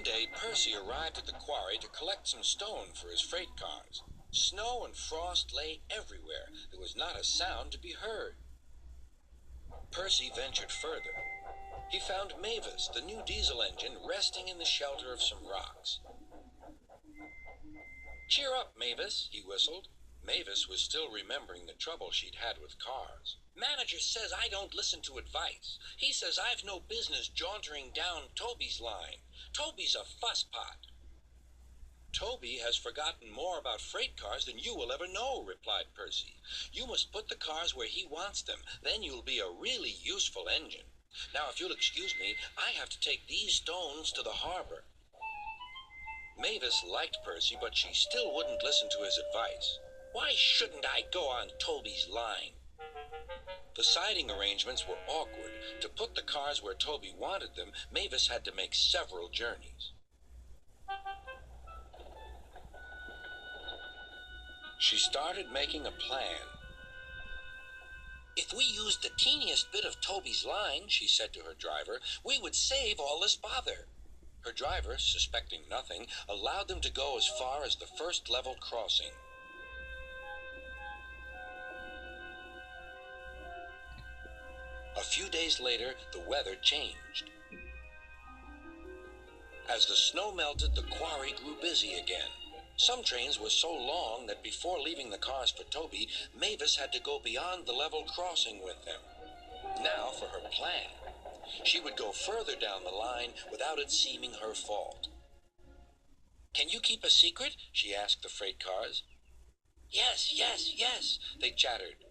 day, Percy arrived at the quarry to collect some stone for his freight cars. Snow and frost lay everywhere. There was not a sound to be heard. Percy ventured further. He found Mavis, the new diesel engine, resting in the shelter of some rocks. "Cheer up, Mavis," he whistled. Mavis was still remembering the trouble she'd had with cars. "Manager says I don't listen to advice. He says I've no business jauntering down Toby's line. Toby's a fusspot." "Toby has forgotten more about freight cars than you will ever know," replied Percy. "You must put the cars where he wants them. Then you'll be a really useful engine. Now, if you'll excuse me, I have to take these stones to the harbor." Mavis liked Percy, but she still wouldn't listen to his advice. "Why shouldn't I go on Toby's line?" The siding arrangements were awkward. To put the cars where Toby wanted them, Mavis had to make several journeys. She started making a plan. "If we used the teeniest bit of Toby's line," she said to her driver, "we would save all this bother." Her driver, suspecting nothing, allowed them to go as far as the first level crossing. A few days later, the weather changed. As the snow melted, the quarry grew busy again. Some trains were so long that before leaving the cars for Toby, Mavis had to go beyond the level crossing with them. Now for her plan. She would go further down the line without it seeming her fault. "Can you keep a secret?" she asked the freight cars. Yes, yes," they chattered.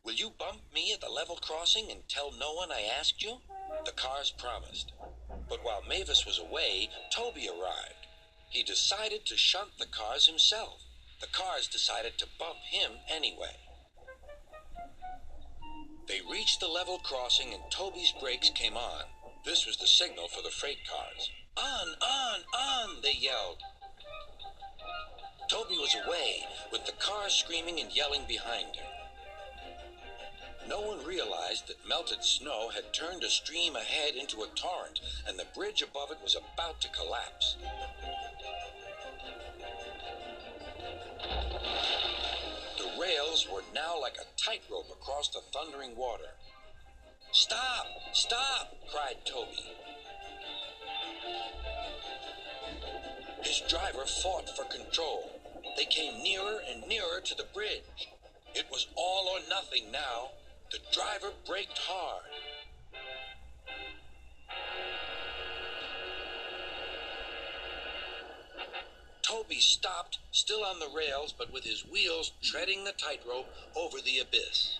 "Will you bump me at the level crossing and tell no one I asked you?" The cars promised. But while Mavis was away, Toby arrived. He decided to shunt the cars himself. The cars decided to bump him anyway. They reached the level crossing and Toby's brakes came on. This was the signal for the freight cars. On, they yelled. Toby was away, with the cars screaming and yelling behind him. No one realized that melted snow had turned a stream ahead into a torrent, and the bridge above it was about to collapse. The rails were now like a tightrope across the thundering water. "Stop! Stop!" cried Toby. His driver fought for control. They came nearer and nearer to the bridge. It was all or nothing now. The driver braked hard. Toby stopped, still on the rails, but with his wheels treading the tightrope over the abyss.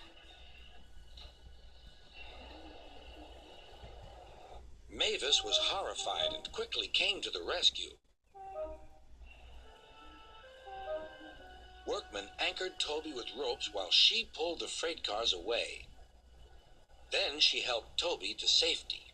Mavis was horrified and quickly came to the rescue. Workmen anchored Toby with ropes while she pulled the freight cars away. Then she helped Toby to safety.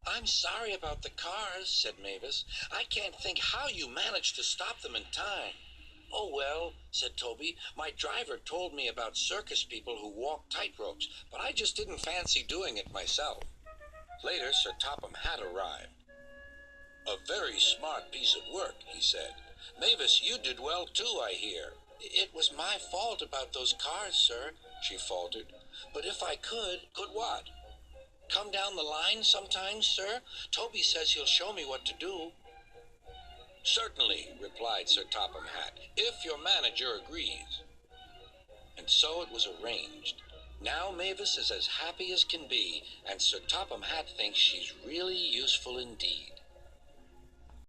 "I'm sorry about the cars," said Mavis. "I can't think how you managed to stop them in time." "Oh, well," said Toby, "my driver told me about circus people who walk tightropes, but I just didn't fancy doing it myself." Later, Sir Topham Hatt arrived. "A very smart piece of work," he said. "Mavis, you did well too, I hear." "It was my fault about those cars, sir," she faltered. "But if I could..." "Could what?" "Come down the line sometimes, sir. Toby says he'll show me what to do." "Certainly," replied Sir Topham Hatt, "if your manager agrees." And so it was arranged. Now Mavis is as happy as can be, and Sir Topham Hatt thinks she's really useful indeed.